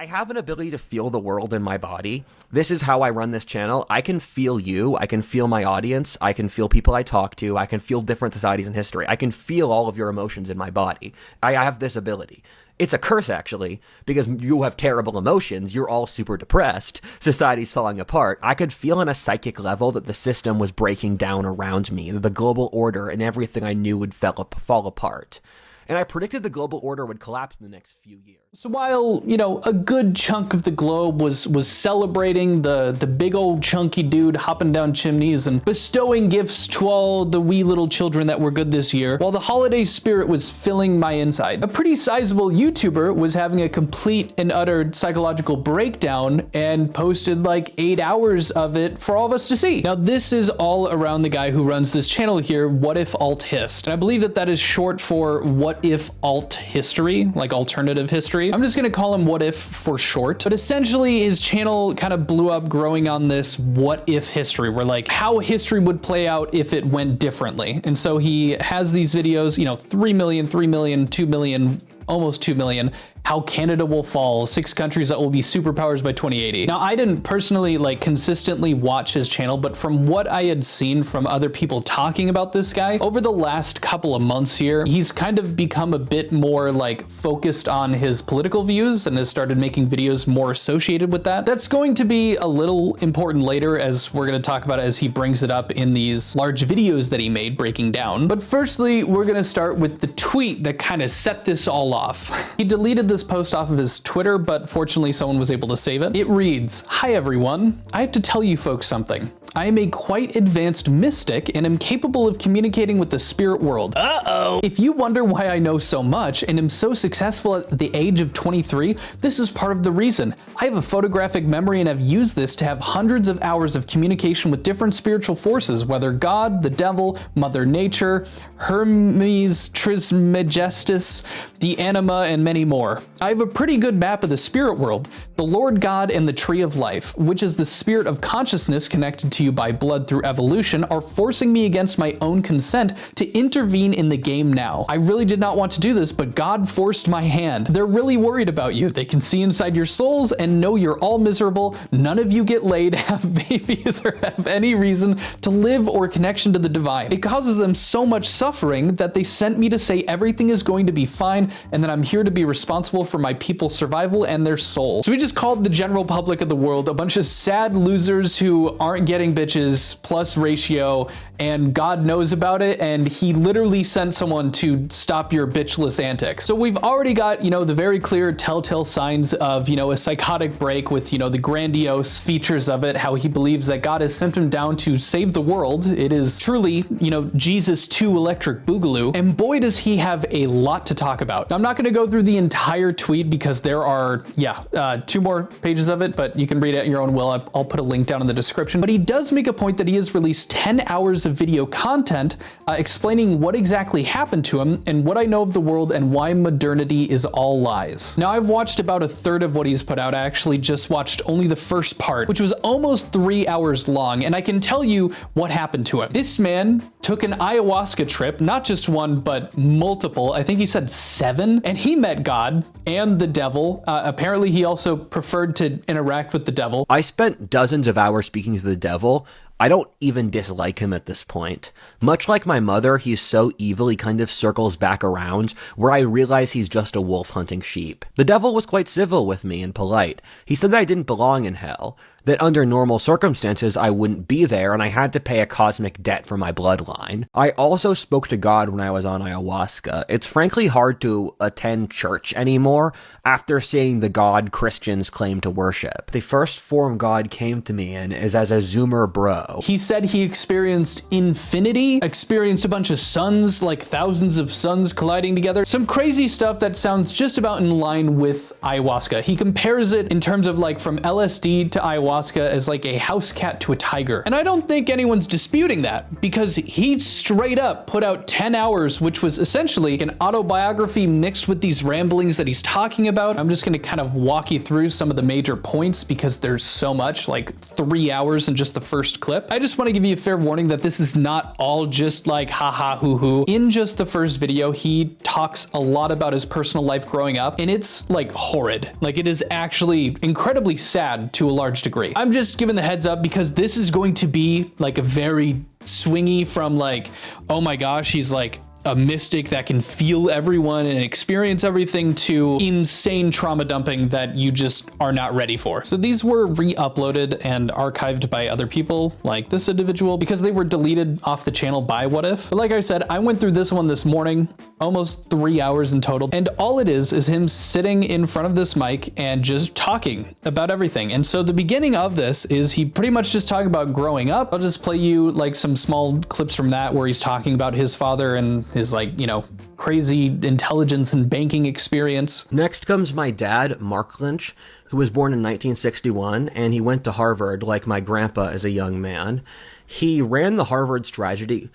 I have an ability to feel the world in my body. This is how I run this channel. I can feel you. I can feel my audience. I can feel people I talk to. I can feel different societies in history. I can feel all of your emotions in my body. I have this ability. It's a curse, actually, because you have terrible emotions. You're all super depressed. Society's falling apart. I could feel on a psychic level that the system was breaking down around me, that the global order and everything I knew would fall apart. And I predicted the global order would collapse in the next few years. So while, you know, a good chunk of the globe was celebrating the big old chunky dude hopping down chimneys and bestowing gifts to all the wee little children that were good this year, while the holiday spirit was filling my inside, a pretty sizable YouTuber was having a complete and utter psychological breakdown and posted like 8 hours of it for all of us to see. Now, this is all around the guy who runs this channel here, What If Alt Hist. And I believe that is short for What If Alt History, like alternative history. I'm just gonna call him What If for short. But essentially his channel kind of blew up growing on this what if history, where like how history would play out if it went differently. And so he has these videos, you know, 3 million, 3 million, 2 million, almost 2 million, how Canada will fall, 6 countries that will be superpowers by 2080. Now, I didn't personally like consistently watch his channel, but from what I had seen from other people talking about this guy over the last couple of months here, he's kind of become a bit more like focused on his political views and has started making videos more associated with that. That's going to be a little important later, as we're going to talk about as he brings it up in these large videos that he made breaking down. But firstly, we're going to start with the tweet that kind of set this all off. He deleted this post off of his Twitter, but fortunately someone was able to save it. It reads, "Hi everyone, I have to tell you folks something. I am a quite advanced mystic and am capable of communicating with the spirit world. Uh-oh. If you wonder why I know so much and am so successful at the age of 23, this is part of the reason. I have a photographic memory and have used this to have hundreds of hours of communication with different spiritual forces, whether God, the devil, Mother Nature, Hermes Trismegistus, the Anima, and many more. I have a pretty good map of the spirit world, the Lord God and the Tree of Life, which is the spirit of consciousness connected to you by blood through evolution, are forcing me against my own consent to intervene in the game now. I really did not want to do this, but God forced my hand. They're really worried about you. They can see inside your souls and know you're all miserable. None of you get laid, have babies, or have any reason to live or connection to the divine. It causes them so much suffering that they sent me to say everything is going to be fine and that I'm here to be responsible for my people's survival and their soul." So we just called the general public of the world a bunch of sad losers who aren't getting bitches plus ratio, and God knows about it, and he literally sent someone to stop your bitchless antics. So we've already got, you know, the very clear telltale signs of, you know, a psychotic break with, you know, the grandiose features of it, how he believes that God has sent him down to save the world. It is truly, you know, Jesus 2 Electric Boogaloo, and boy does he have a lot to talk about. Now, I'm not gonna go through the entire tweet because there are, 2 more pages of it, but you can read it at your own will. I'll put a link down in the description. But he does make a point that he has released 10 hours of video content explaining what exactly happened to him and what I know of the world and why modernity is all lies. Now, I've watched about a third of what he's put out. I actually just watched only the first part, which was almost 3 hours long, and I can tell you what happened to him. This man took an ayahuasca trip, not just one, but multiple. I think he said 7, and he met God and the devil. Apparently he also preferred to interact with the devil. I spent dozens of hours speaking to the devil. I don't even dislike him at this point. Much like my mother, he's so evil he kind of circles back around, where I realize he's just a wolf hunting sheep. The devil was quite civil with me and polite. He said that I didn't belong in hell, that under normal circumstances I wouldn't be there and I had to pay a cosmic debt for my bloodline. I also spoke to God when I was on ayahuasca. It's frankly hard to attend church anymore after seeing the God Christians claim to worship. The first form God came to me in is as a Zoomer bro. He said he experienced infinity, experienced a bunch of suns, like thousands of suns colliding together. Some crazy stuff that sounds just about in line with ayahuasca. He compares it in terms of like from LSD to ayahuasca as like a house cat to a tiger. And I don't think anyone's disputing that, because he straight up put out 10 hours, which was essentially an autobiography mixed with these ramblings that he's talking about. I'm just gonna kind of walk you through some of the major points because there's so much, like 3 hours in just the first clip. clip. I just want to give you a fair warning that this is not all just like haha hoo hoo. In just the first video, he talks a lot about his personal life growing up, and it's like horrid. Like, it is actually incredibly sad to a large degree. I'm just giving the heads up because this is going to be like a very swingy from like, oh my gosh, he's like a mystic that can feel everyone and experience everything, to insane trauma dumping that you just are not ready for. So these were re-uploaded and archived by other people like this individual because they were deleted off the channel by What If. But like I said, I went through this one this morning, almost 3 hours in total. And all it is him sitting in front of this mic and just talking about everything. And so the beginning of this is he pretty much just talking about growing up. I'll just play you like some small clips from that where he's talking about his father and his, like, you know, crazy intelligence and banking experience. Next comes my dad, Mark Lynch, who was born in 1961, and he went to Harvard like my grandpa as a young man. He ran the Harvard Strategy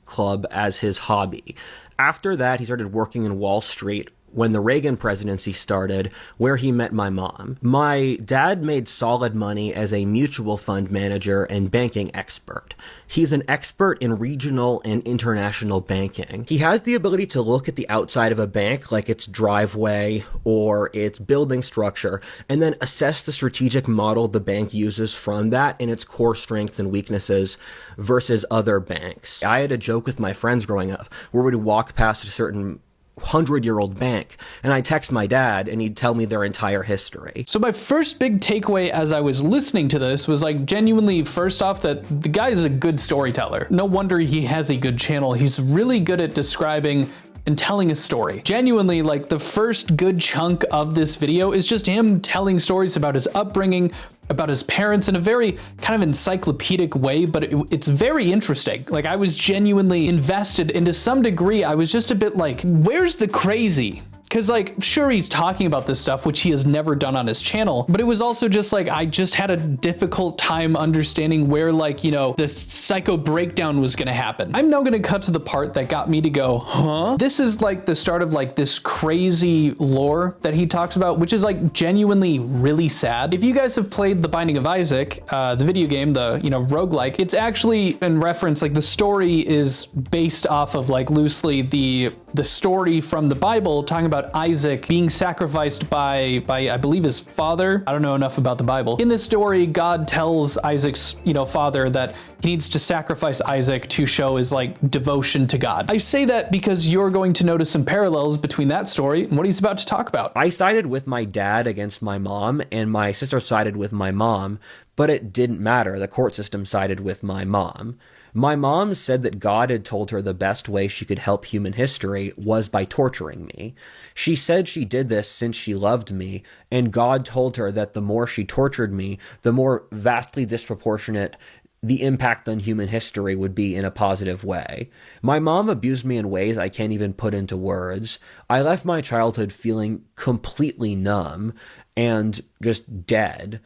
Club as his hobby. After that, he started working in Wall Street when the Reagan presidency started, where he met my mom. My dad made solid money as a mutual fund manager and banking expert. He's an expert in regional and international banking. He has the ability to look at the outside of a bank, like its driveway or its building structure, and then assess the strategic model the bank uses from that and its core strengths and weaknesses versus other banks. I had a joke with my friends growing up where we'd walk past a certain 100-year-old bank, and I'd text my dad and he'd tell me their entire history. So my first big takeaway as I was listening to this was like, genuinely, first off, that the guy is a good storyteller. No wonder he has a good channel. He's really good at describing and telling a story. Genuinely, like, the first good chunk of this video is just him telling stories about his upbringing, about his parents in a very kind of encyclopedic way, but it's very interesting. Like, I was genuinely invested, and to some degree, I was just a bit like, where's the crazy? Because, like, sure, he's talking about this stuff, which he has never done on his channel, but it was also just like, I just had a difficult time understanding where, like, you know, this psycho breakdown was gonna happen. I'm now gonna cut to the part that got me to go, huh? This is like the start of like this crazy lore that he talks about, which is like genuinely really sad. If you guys have played The Binding of Isaac, the video game, the, you know, roguelike, it's actually in reference, like the story is based off of like loosely the story from the Bible talking about Isaac being sacrificed by I believe his father. I don't know enough about the Bible. In this story, God tells Isaac's, you know, father that he needs to sacrifice Isaac to show his like devotion to God. I say that because you're going to notice some parallels between that story and what he's about to talk about. I sided with my dad against my mom, and my sister sided with my mom, but it didn't matter. The court system sided with my mom. My mom said that God had told her the best way she could help human history was by torturing me. She said she did this since she loved me, and God told her that the more she tortured me, the more vastly disproportionate the impact on human history would be in a positive way. My mom abused me in ways I can't even put into words. I left my childhood feeling completely numb and just dead.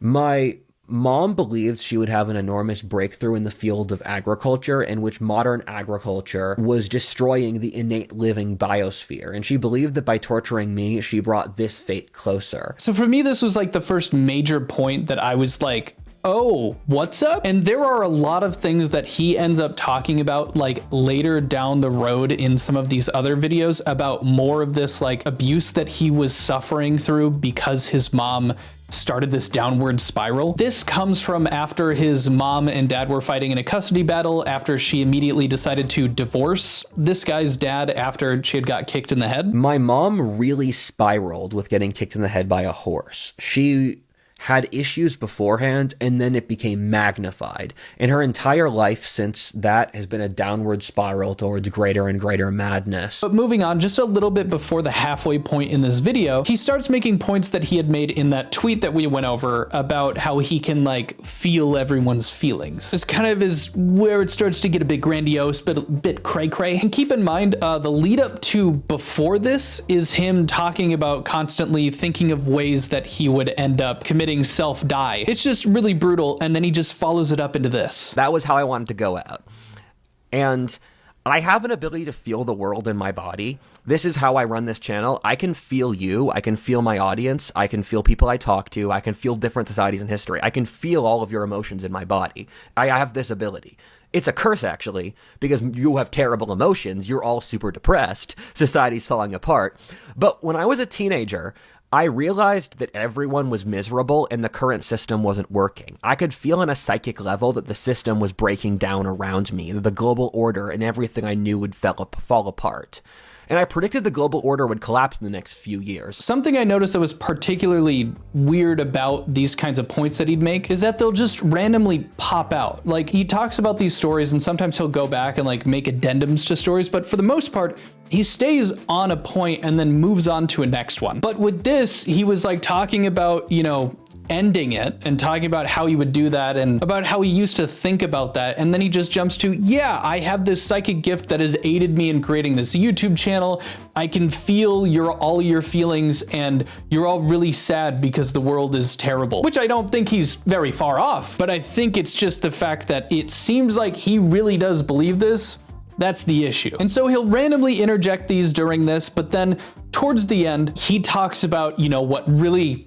My mom believed she would have an enormous breakthrough in the field of agriculture, in which modern agriculture was destroying the innate living biosphere. And she believed that by torturing me, she brought this fate closer. So for me, this was like the first major point that I was like, oh, what's up? And there are a lot of things that he ends up talking about like later down the road in some of these other videos about more of this like abuse that he was suffering through because his mom started this downward spiral. This comes from after his mom and dad were fighting in a custody battle, after she immediately decided to divorce this guy's dad after she had got kicked in the head. My mom really spiraled with getting kicked in the head by a horse. She had issues beforehand, and then it became magnified. And her entire life since that has been a downward spiral towards greater and greater madness. But moving on, just a little bit before the halfway point in this video, he starts making points that he had made in that tweet that we went over about how he can like feel everyone's feelings. This kind of is where it starts to get a bit grandiose, but a bit cray-cray. And keep in mind, the lead up to before this is him talking about constantly thinking of ways that he would end up committing self-die. It's just really brutal, and then he just follows it up into this. That was how I wanted to go out. And I have an ability to feel the world in my body, This is how I run this channel. I can feel you. I can feel my audience. I can feel people I talk to. I can feel different societies in history. I can feel all of your emotions in my body. I have this ability. It's a curse, actually, because you have terrible emotions. You're all super depressed. Society's falling apart. But when I was a teenager, I realized that everyone was miserable and the current system wasn't working. I could feel on a psychic level that the system was breaking down around me, that the global order and everything I knew would fall apart. And I predicted the global order would collapse in the next few years. Something I noticed that was particularly weird about these kinds of points that he'd make is that they'll just randomly pop out. Like, he talks about these stories and sometimes he'll go back and like make addendums to stories, but for the most part, he stays on a point and then moves on to a next one. But with this, he was like talking about, you know, ending it and talking about how he would do that and about how he used to think about that. And then he just jumps to, yeah, I have this psychic gift that has aided me in creating this YouTube channel. I can feel all your feelings and you're all really sad because the world is terrible, which I don't think he's very far off, but I think it's just the fact that it seems like he really does believe this. That's the issue. And so he'll randomly interject these during this, but then towards the end, he talks about, you know, what really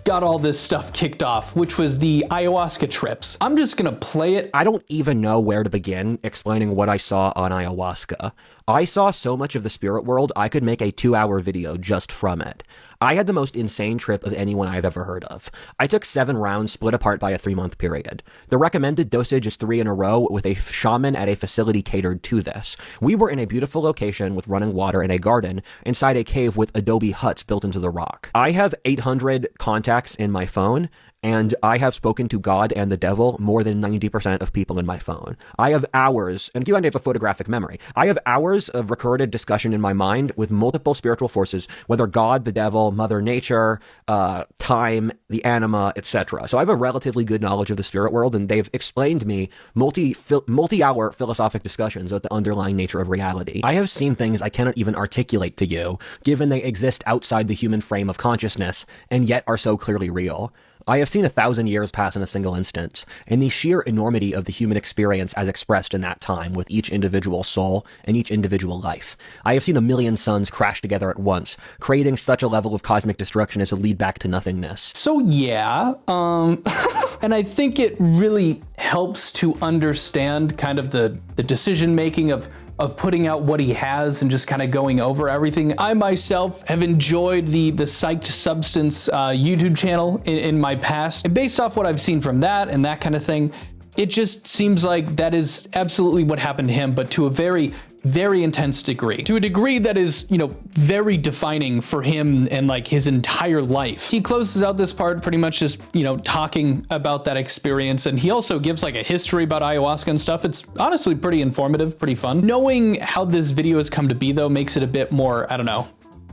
got all this stuff kicked off, which was the ayahuasca trips. I'm just gonna play it. I don't even know where to begin explaining what I saw on ayahuasca. I saw so much of the spirit world, I could make a 2-hour video just from it. I had the most insane trip of anyone I've ever heard of. I took 7 rounds split apart by a 3-month period. The recommended dosage is 3 in a row with a shaman at a facility catered to this. We were in a beautiful location with running water and a garden inside a cave with adobe huts built into the rock. I have 800 contacts in my phone, and I have spoken to God and the devil more than 90% of people in my phone. I have hours, and Q&A have a photographic memory. I have hours of recorded discussion in my mind with multiple spiritual forces, whether God, the devil, Mother Nature, time, the anima, etc. So I have a relatively good knowledge of the spirit world, and they've explained me multi-hour philosophic discussions about the underlying nature of reality. I have seen things I cannot even articulate to you, given they exist outside the human frame of consciousness, and yet are so clearly real. I have seen 1,000 years pass in a single instance, and the sheer enormity of the human experience as expressed in that time with each individual soul and each individual life. I have seen 1,000,000 suns crash together at once, creating such a level of cosmic destruction as to lead back to nothingness. So yeah, and I think it really helps to understand kind of the decision-making of putting out what he has and just kind of going over everything. I myself have enjoyed the Psyched Substance YouTube channel in my past. And based off what I've seen from that and that kind of thing, it just seems like that is absolutely what happened to him, but to a very, very intense degree. To a degree that is, you know, very defining for him and like his entire life. He closes out this part pretty much just, you know, talking about that experience, and he also gives like a history about ayahuasca and stuff. It's honestly pretty informative, pretty fun. Knowing how this video has come to be though makes it a bit more, I don't know,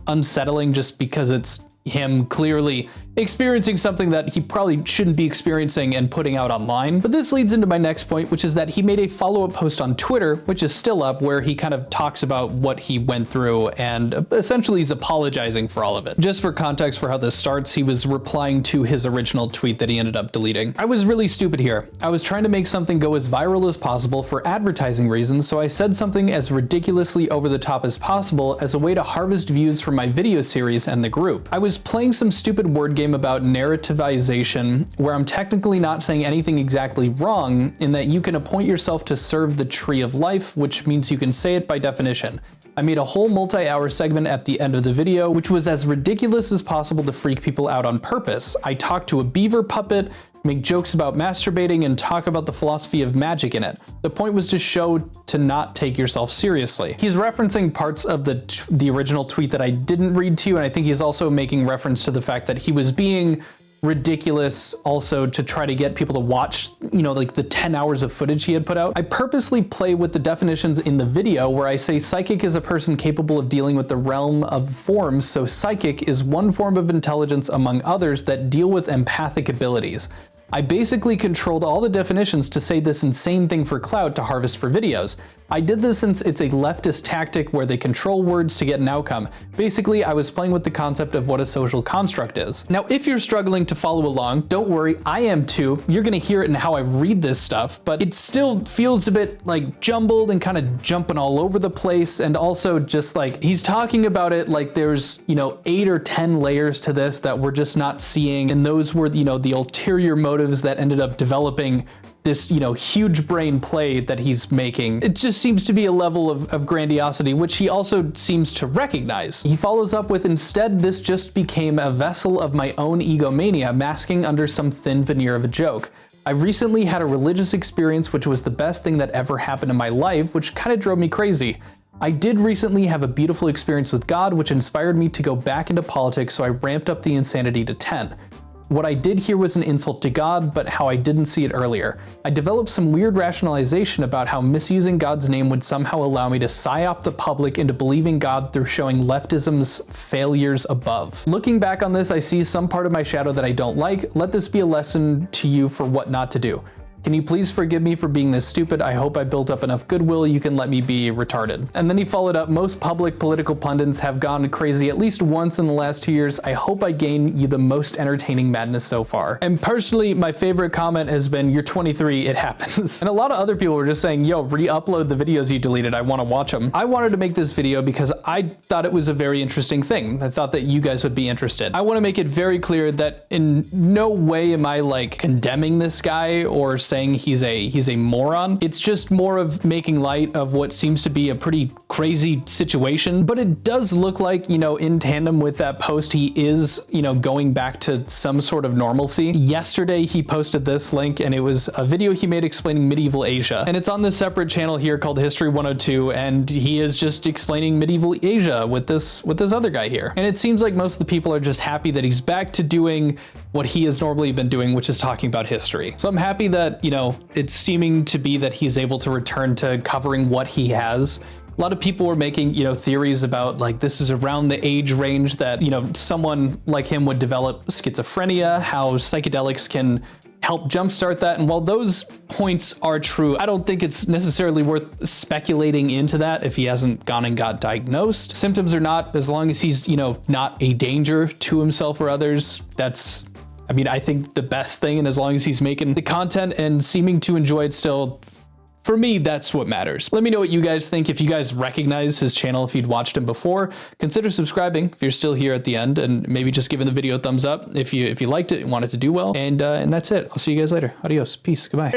unsettling, just because it's him clearly experiencing something that he probably shouldn't be experiencing and putting out online. But this leads into my next point, which is that he made a follow-up post on Twitter, which is still up, where he kind of talks about what he went through and essentially he's apologizing for all of it. Just for context for how this starts, he was replying to his original tweet that he ended up deleting. I was really stupid here. I was trying to make something go as viral as possible for advertising reasons, so I said something as ridiculously over the top as possible as a way to harvest views for my video series and the group. I was playing some stupid word game about narrativization, where I'm technically not saying anything exactly wrong, in that you can appoint yourself to serve the tree of life, which means you can say it by definition. I made a whole multi-hour segment at the end of the video, which was as ridiculous as possible to freak people out on purpose. I talked to a beaver puppet, make jokes about masturbating, and talk about the philosophy of magic in it. The point was to show to not take yourself seriously. He's referencing parts of the original tweet that I didn't read to you, and I think he's also making reference to the fact that he was being ridiculous also to try to get people to watch, you know, like the 10 hours of footage he had put out. I purposely play with the definitions in the video where I say psychic is a person capable of dealing with the realm of forms, so psychic is one form of intelligence among others that deal with empathic abilities. I basically controlled all the definitions to say this insane thing for clout to harvest for videos. I did this since it's a leftist tactic where they control words to get an outcome. Basically, I was playing with the concept of what a social construct is. Now, if you're struggling to follow along, don't worry, I am too. You're gonna hear it in how I read this stuff, but it still feels a bit like jumbled and kind of jumping all over the place, and also just like he's talking about it like there's, 8 or 10 layers to this that we're just not seeing, and those were, the ulterior motives that ended up developing this, huge brain play that he's making. It just seems to be a level of grandiosity, which he also seems to recognize. He follows up with, instead, this just became a vessel of my own egomania, masking under some thin veneer of a joke. I recently had a religious experience which was the best thing that ever happened in my life, which kind of drove me crazy. I did recently have a beautiful experience with God, which inspired me to go back into politics, so I ramped up the insanity to 10. What I did here was an insult to God, but how I didn't see it earlier. I developed some weird rationalization about how misusing God's name would somehow allow me to psyop the public into believing God through showing leftism's failures above. Looking back on this, I see some part of my shadow that I don't like. Let this be a lesson to you for what not to do. Can you please forgive me for being this stupid? I hope I built up enough goodwill you can let me be retarded. And then he followed up, most public political pundits have gone crazy at least once in the last 2 years. I hope I gain you the most entertaining madness so far. And personally, my favorite comment has been, you're 23, it happens. And a lot of other people were just saying, yo, re-upload the videos you deleted, I wanna watch them. I wanted to make this video because I thought it was a very interesting thing. I thought that you guys would be interested. I wanna make it very clear that in no way am I like condemning this guy or saying he's a moron. It's just more of making light of what seems to be a pretty crazy situation. But it does look like, in tandem with that post, he is, going back to some sort of normalcy. Yesterday, he posted this link, and it was a video he made explaining medieval Asia. And it's on this separate channel here called History 102, and he is just explaining medieval Asia with this other guy here. And it seems like most of the people are just happy that he's back to doing what he has normally been doing, which is talking about history. So I'm happy that, it's seeming to be that he's able to return to covering what he has. A lot of people were making, theories about like this is around the age range that, someone like him would develop schizophrenia, how psychedelics can help jumpstart that. And while those points are true, I don't think it's necessarily worth speculating into that if he hasn't gone and got diagnosed. Symptoms or not, as long as he's, not a danger to himself or others, I think the best thing, and as long as he's making the content and seeming to enjoy it still, for me, that's what matters. Let me know what you guys think. If you guys recognize his channel, if you'd watched him before, consider subscribing if you're still here at the end, and maybe just giving the video a thumbs up if you liked it and wanted to do well. And that's it. I'll see you guys later. Adios. Peace. Goodbye.